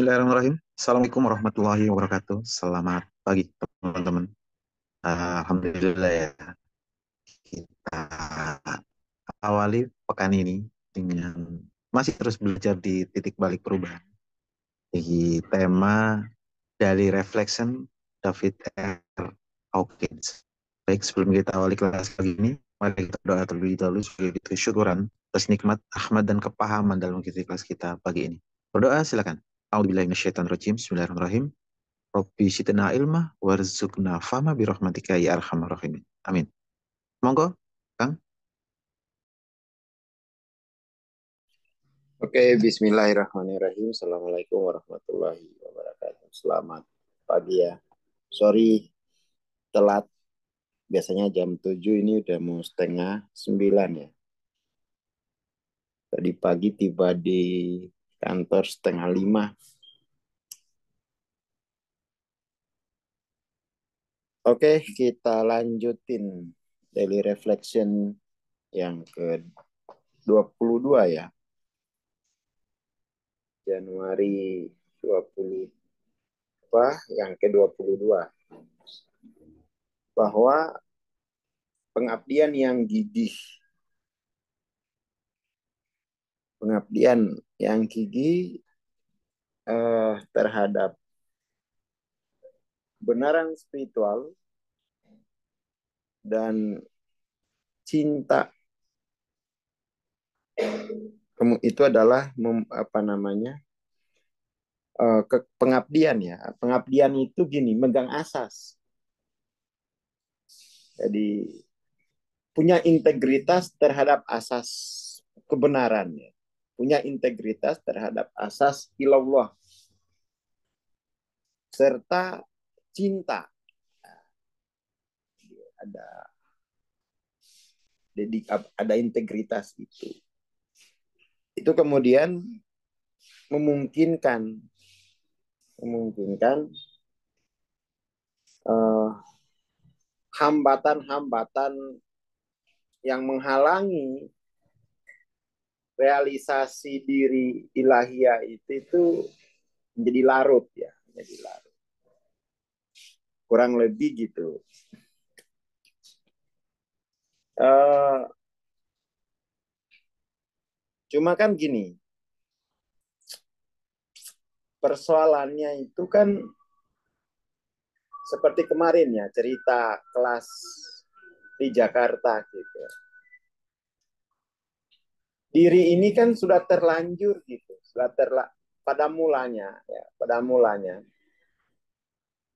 Bismillahirrahmanirrahim. Assalamualaikum warahmatullahi wabarakatuh. Selamat pagi teman-teman. Alhamdulillah ya. Kita awali pekan ini dengan masih terus belajar di titik balik perubahan. Di tema Daily Reflection David R. Hawkins. Baik, sebelum kita awali kelas pagi ini, mari kita doa terlebih dahulu sebagai kesyukuran atas nikmat, rahmat, dan kepahaman dalam kelas kita pagi ini. Berdoa silakan. A'udzubillahi minasyaitonirrajim. Bismillahirrahmanirrahim. Rabbi zidna ilma warzuqna fahma birahmatika ya arhamar rahimin. Amin. Monggo, Kang. Oke, bismillahirrahmanirrahim. Assalamualaikum warahmatullahi wabarakatuh. Selamat pagi ya. Sorry telat. Biasanya jam 7 ini udah mau setengah 9 ya. Tadi pagi tiba di kantor setengah 5. Oke, kita lanjutin daily reflection yang ke-22 ya. Januari 20 yang ke-22. Bahwa pengabdian yang gigih terhadap kebenaran spiritual dan cinta itu adalah pengabdian ya. Pengabdian itu gini, megang asas. Jadi punya integritas terhadap asas kebenaran ya. Punya integritas terhadap asas ilallah serta cinta. Ada integritas itu. Itu kemudian memungkinkan hambatan-hambatan yang menghalangi realisasi diri ilahiyah itu menjadi larut ya, menjadi larut. Kurang lebih gitu. Cuma kan gini, persoalannya itu kan seperti kemarin ya, cerita kelas di Jakarta gitu. Diri ini kan sudah terlanjur gitu, pada mulanya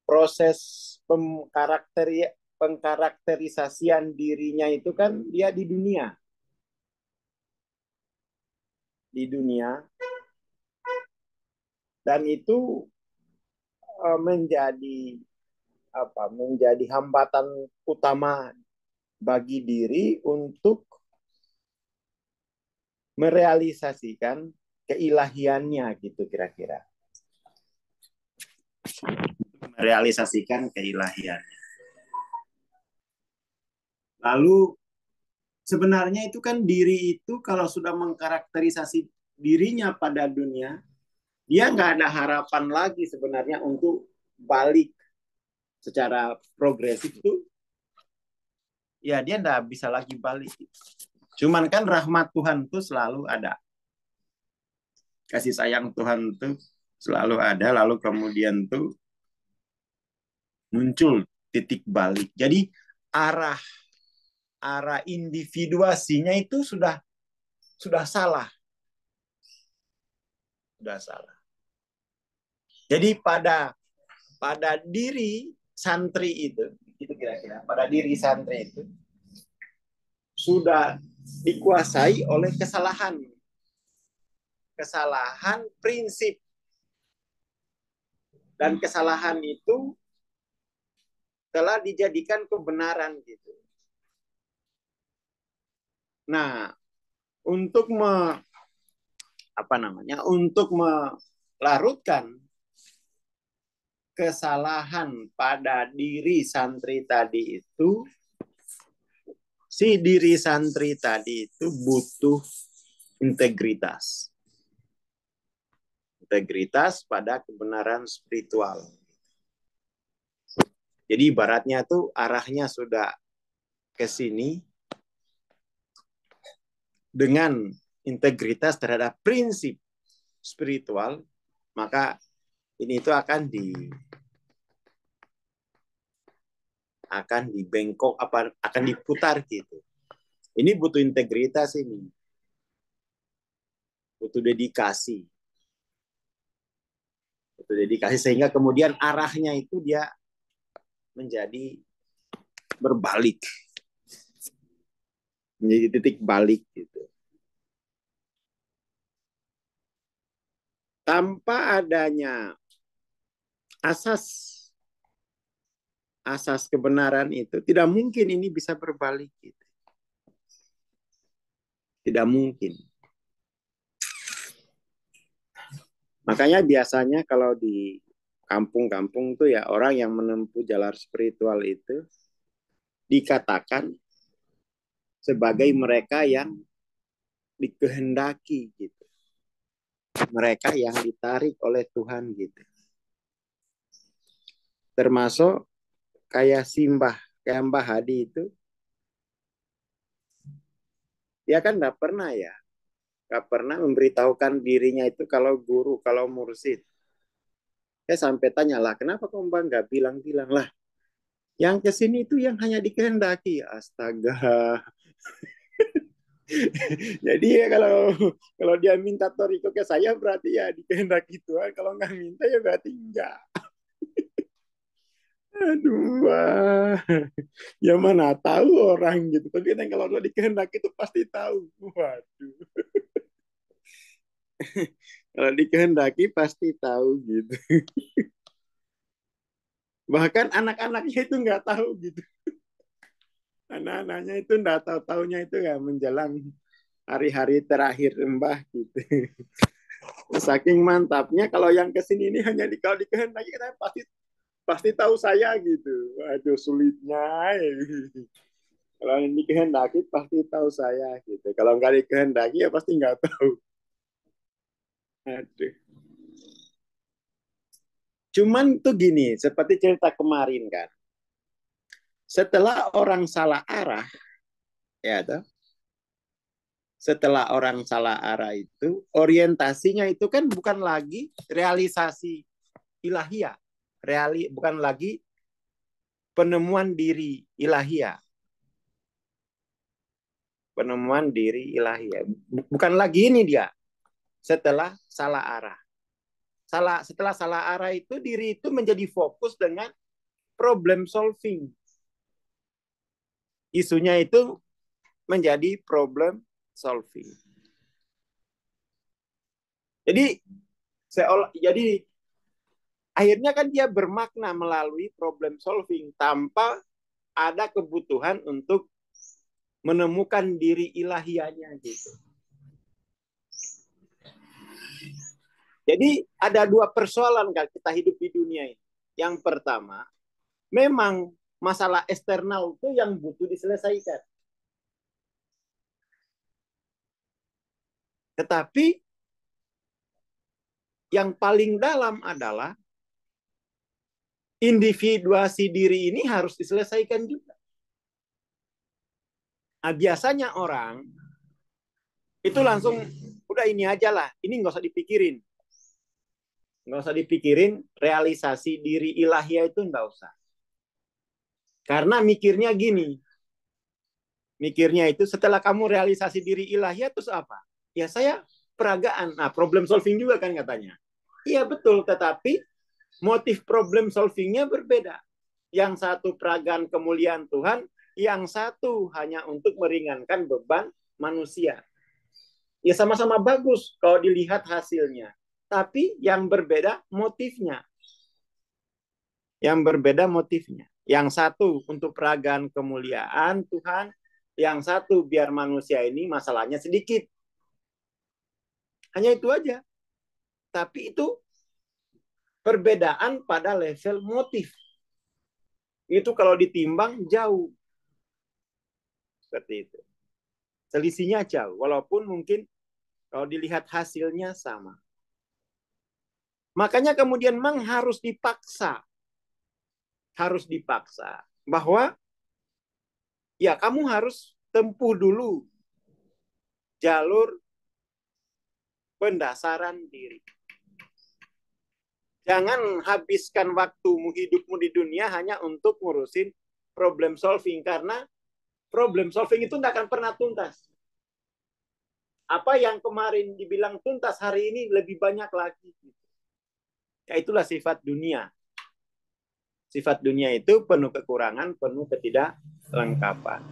proses pengkarakterisasian dirinya itu kan dia di dunia dan itu menjadi hambatan utama bagi diri untuk merealisasikan keilahiannya gitu kira-kira. Merealisasikan keilahiannya. Lalu sebenarnya itu kan diri itu kalau sudah mengkarakterisasi dirinya pada dunia, dia nggak ada harapan lagi sebenarnya untuk balik secara progresif itu. Ya dia nggak bisa lagi balik. Cuman kan rahmat Tuhan itu selalu ada. Kasih sayang Tuhan itu selalu ada, lalu kemudian tuh muncul titik balik. Jadi arah individuasinya itu sudah salah. Sudah salah. Jadi pada diri santri itu kira-kira pada diri santri itu sudah dikuasai oleh kesalahan prinsip, dan kesalahan itu telah dijadikan kebenaran gitu. Nah, untuk melarutkan kesalahan pada diri santri tadi itu, si diri santri tadi itu butuh integritas. integritas pada kebenaran spiritual. Jadi ibaratnya tuh arahnya sudah ke sini dengan integritas terhadap prinsip spiritual, maka ini itu akan dibengkok, akan diputar gitu. Ini butuh integritas, ini butuh dedikasi, sehingga kemudian arahnya itu dia menjadi berbalik, menjadi titik balik gitu. Tanpa adanya asas kebenaran itu, tidak mungkin ini bisa berbalik gitu. Tidak mungkin. Makanya biasanya kalau di kampung-kampung tuh ya, orang yang menempuh jalan spiritual itu dikatakan sebagai mereka yang dikehendaki gitu. Mereka yang ditarik oleh Tuhan gitu. Termasuk kayak Mbah Hadi itu, dia kan nggak pernah memberitahukan dirinya itu kalau guru, kalau mursid. Saya sampai tanyalah, kenapa kok Mbah nggak bilang-bilang lah? Yang kesini itu yang hanya dikehendaki. Astaga. Jadi ya kalau dia minta toriko ke saya berarti ya dikehendaki Tuhan. Kalau nggak minta ya berarti enggak. Aduh, wah. Ya mana tahu orang gitu. Tapi kan kalau lo dikehendaki itu pasti tahu. Waduh. Kalau dikehendaki pasti tahu gitu. Bahkan anak-anaknya itu nggak tahu gitu. Anak-anaknya itu nggak tahu, taunya itu ya menjelang hari-hari terakhir Mbah gitu. Saking mantapnya kalau yang kesini ini hanya kalau dikehendaki kita pasti pasti tahu saya gitu. Waduh sulitnya. Kalau ini dikehendaki pasti tahu saya gitu. Kalau nggak dikehendaki ya pasti nggak tahu. Aduh. Cuman tuh gini, seperti cerita kemarin kan. Setelah orang salah arah, ya tuh. Setelah orang salah arah itu, orientasinya itu kan bukan lagi realisasi ilahiyah. Bukan lagi penemuan diri ilahiyah. Penemuan diri ilahiyah. Bukan lagi ini dia. Setelah salah arah. Setelah salah arah itu, diri itu menjadi fokus dengan problem solving. Isunya itu menjadi problem solving. Jadi akhirnya kan dia bermakna melalui problem solving tanpa ada kebutuhan untuk menemukan diri ilahiyahnya gitu. Jadi ada dua persoalan kalau kita hidup di dunia ini. Yang pertama, memang masalah eksternal itu yang butuh diselesaikan. Tetapi yang paling dalam adalah individuasi diri ini harus diselesaikan juga. Nah, biasanya orang itu langsung udah ini aja lah, ini nggak usah dipikirin. Nggak usah dipikirin realisasi diri ilahiyah itu nggak usah. Karena mikirnya gini, mikirnya itu setelah kamu realisasi diri ilahiyah terus apa? Ya saya peragaan. Nah, problem solving juga kan katanya. Iya betul, tetapi motif problem solvingnya berbeda. Yang satu peragaan kemuliaan Tuhan, yang satu hanya untuk meringankan beban manusia. Ya sama-sama bagus kalau dilihat hasilnya. Tapi yang berbeda motifnya. Yang berbeda motifnya. Yang satu untuk peragaan kemuliaan Tuhan, yang satu biar manusia ini masalahnya sedikit. Hanya itu aja. Tapi itu perbedaan pada level motif. Itu kalau ditimbang jauh. Seperti itu. Selisihnya jauh. Walaupun mungkin kalau dilihat hasilnya sama. Makanya kemudian memang harus dipaksa bahwa ya kamu harus tempuh dulu jalur pendasaran diri. Jangan habiskan waktumu, hidupmu di dunia hanya untuk ngurusin problem solving. Karena problem solving itu tidak akan pernah tuntas. Apa yang kemarin dibilang tuntas, hari ini lebih banyak lagi. Ya itulah sifat dunia. Sifat dunia itu penuh kekurangan, penuh ketidaklengkapan.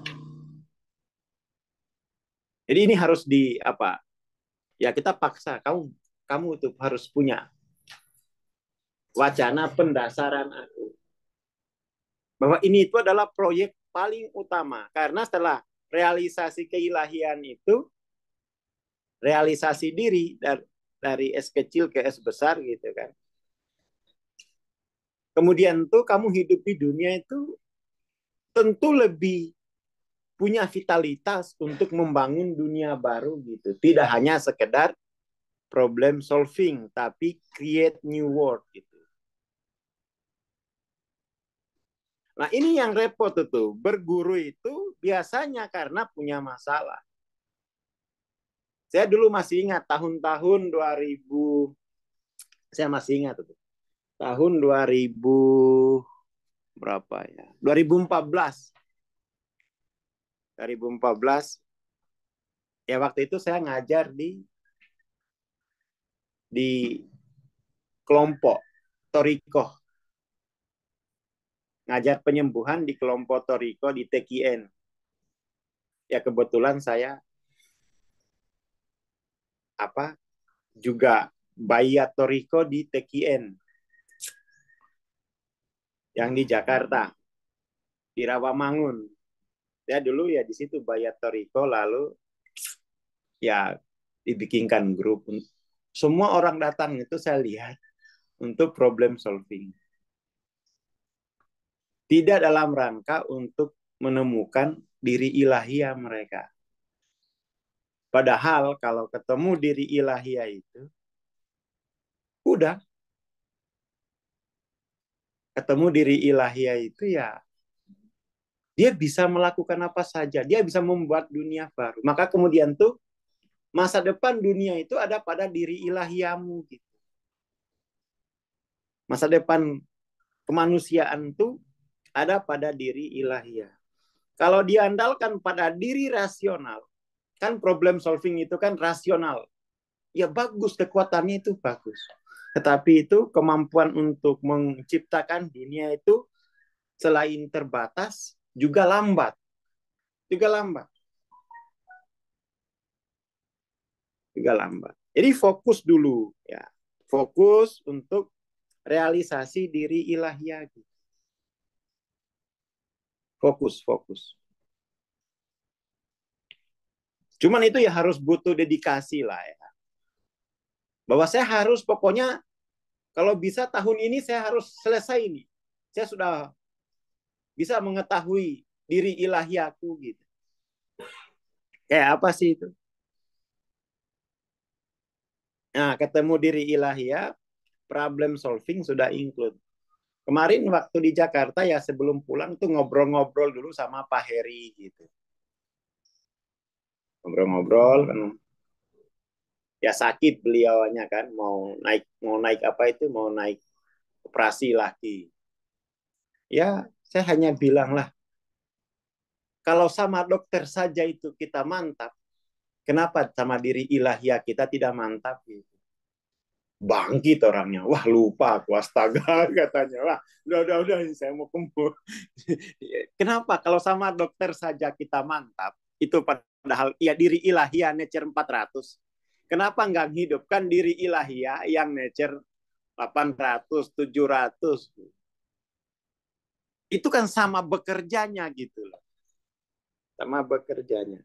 Jadi ini harus di apa? Ya kita paksa kamu itu harus punya wacana pendasaran aku. Bahwa ini itu adalah proyek paling utama. Karena setelah realisasi keilahian itu, realisasi diri dari S kecil ke S besar gitu kan. Kemudian tuh kamu hidup di dunia itu tentu lebih punya vitalitas untuk membangun dunia baru gitu. Tidak hanya sekedar problem solving, tapi create new world gitu. Nah ini yang repot itu. Berguru itu biasanya karena punya masalah. Saya dulu masih ingat tahun-tahun 2000, saya masih ingat itu. Tahun 2000 berapa ya? 2014. 2014 ya waktu itu saya ngajar di kelompok Toriko. Ngajar penyembuhan di kelompok Toriko di TKN. Ya kebetulan saya juga Bayat Toriko di TKN yang di Jakarta, di Rawamangun. Ya dulu ya di situ Bayat Toriko, lalu ya dibikinkan grup. Semua orang datang itu saya lihat untuk problem solving. Tidak dalam rangka untuk menemukan diri ilahiyah mereka. Padahal kalau ketemu diri ilahiyah itu, udah. Ketemu diri ilahiyah itu ya, dia bisa melakukan apa saja. Dia bisa membuat dunia baru. Maka kemudian tuh, masa depan dunia itu ada pada diri ilahiyahmu. Gitu. Masa depan kemanusiaan tuh ada pada diri ilahiyah. Kalau diandalkan pada diri rasional, kan problem solving itu kan rasional. Ya bagus, kekuatannya itu bagus. Tetapi itu kemampuan untuk menciptakan dunia itu selain terbatas, juga lambat. Juga lambat. Juga lambat. Jadi fokus dulu. Ya. Fokus untuk realisasi diri ilahiyah. Fokus, fokus. Cuman itu ya harus butuh dedikasi lah ya. Bahwa saya harus pokoknya kalau bisa tahun ini saya harus selesai ini. Saya sudah bisa mengetahui diri ilahi aku gitu. Kayak apa sih itu? Nah, ketemu diri ilahi ya, problem solving sudah include. Kemarin waktu di Jakarta ya sebelum pulang tuh ngobrol-ngobrol dulu sama Pak Heri gitu. Ngobrol-ngobrol kan ya sakit beliaunya kan mau naik apa itu mau naik operasi lagi. Ya, saya hanya bilang lah kalau sama dokter saja itu kita mantap, kenapa sama diri ilahiyah kita tidak mantap gitu? Bangkit orangnya, wah lupa aku astaga katanya, wah udah saya mau kumpul. Kenapa kalau sama dokter saja kita mantap, itu padahal ya diri ilahiyah nature 400. Kenapa nggak hidupkan diri ilahiyah yang nature 800, 700? Itu kan sama bekerjanya gitu loh. Sama bekerjanya.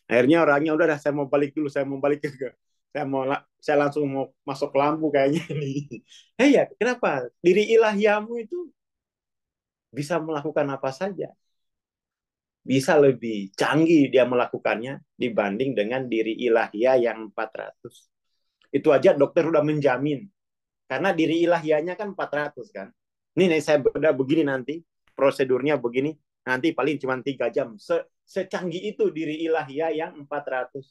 Akhirnya orangnya udah saya mau balik dulu, saya mau balik ke saya langsung mau masuk lampu kayaknya ini. Ya, kenapa? Diri ilahiyahmu itu bisa melakukan apa saja. Bisa lebih canggih dia melakukannya dibanding dengan diri ilahiyah yang 400. Itu aja dokter udah menjamin. Karena diri ilahiyahnya kan 400 kan. Nih saya udah begini nanti, prosedurnya begini, nanti paling cuma 3 jam. Secanggih itu diri ilahiyah yang 400.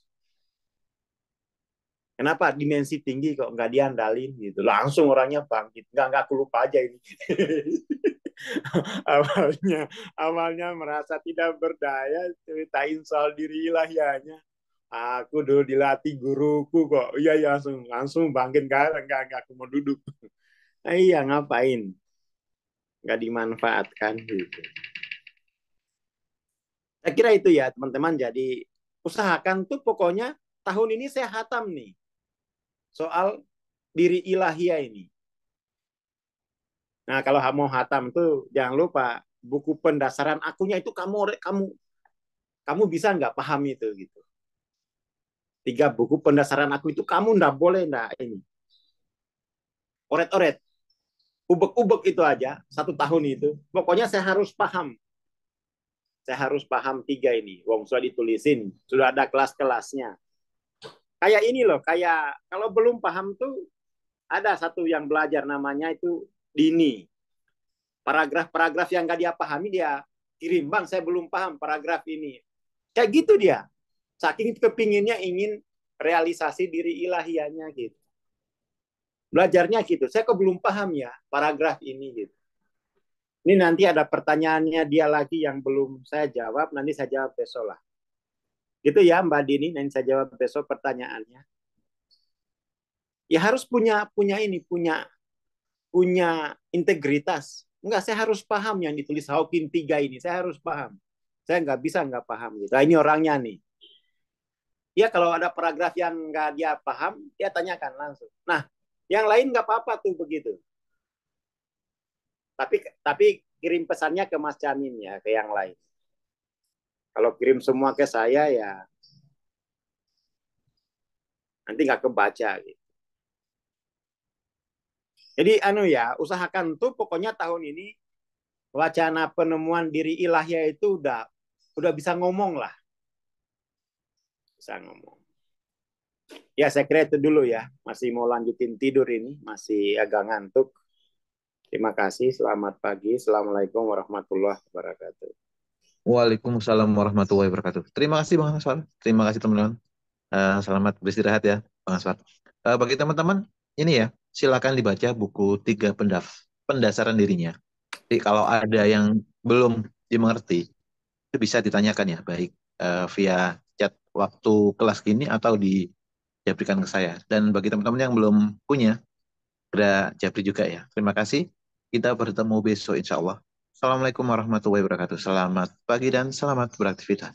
Kenapa dimensi tinggi kok nggak diandalin gitu. Langsung orangnya bangkit. Nggak aku lupa aja ini. awalnya awalnya merasa tidak berdaya, ceritain soal diri ilahiyahnya. Aku dulu dilatih guruku kok. Iya ya langsung langsung bangkit, enggak aku mau duduk. Iya ngapain? Nggak dimanfaatkan gitu. Saya kira itu ya teman-teman. Jadi usahakan tuh pokoknya tahun ini saya hatam nih soal diri ilahiyah ini. Nah kalau mau hatam tuh jangan lupa buku pendasaran akunya itu kamu bisa nggak paham itu gitu. 3 buku pendasaran aku itu kamu nggak boleh nggak ini oret-oret, ubek-ubek itu aja 1 tahun itu. Pokoknya saya harus paham 3 ini. Wong sudah ditulisin, sudah ada kelas-kelasnya. Kayak ini loh, kayak kalau belum paham tuh ada satu yang belajar namanya itu Dini. Paragraf-paragraf yang nggak dia pahami dia kirim, bang saya belum paham paragraf ini. Kayak gitu dia. Saking kepinginnya ingin realisasi diri ilahiyahnya gitu. Belajarnya gitu. Saya kok belum paham ya paragraf ini gitu. Ini nanti ada pertanyaannya dia lagi yang belum saya jawab, nanti saya jawab besok lah. Gitu ya Mbak Dini, nanti saya jawab besok pertanyaannya. Ya harus punya integritas. Enggak, saya harus paham yang ditulis Hawking 3 ini. Saya harus paham. Saya nggak bisa nggak paham gitu. Nah, ini orangnya nih. Ya kalau ada paragraf yang nggak dia paham, dia tanyakan langsung. Nah, yang lain nggak apa-apa tuh begitu. Tapi kirim pesannya ke Mas Jamin ya, ke yang lain. Kalau kirim semua ke saya ya nanti nggak kebaca gitu. Jadi ya, usahakan tuh pokoknya tahun ini wacana penemuan diri ilahiyah itu udah bisa ngomong lah, bisa ngomong. Ya saya kira itu dulu ya, masih mau lanjutin tidur ini, masih agak ngantuk. Terima kasih, selamat pagi, assalamualaikum warahmatullahi wabarakatuh. Waalaikumsalam warahmatullahi wabarakatuh. Terima kasih Bang Aswar. Terima kasih teman-teman. Selamat beristirahat ya Bang Aswar. Bagi teman-teman, ini ya, silakan dibaca buku 3 pendasaran dirinya. Jadi kalau ada yang belum dimengerti, itu bisa ditanyakan ya, baik via chat waktu kelas gini atau dijabrikan ke saya. Dan bagi teman-teman yang belum punya, udah jabri juga ya. Terima kasih. Kita bertemu besok insya Allah. Assalamualaikum warahmatullahi wabarakatuh. Selamat pagi dan selamat beraktivitas.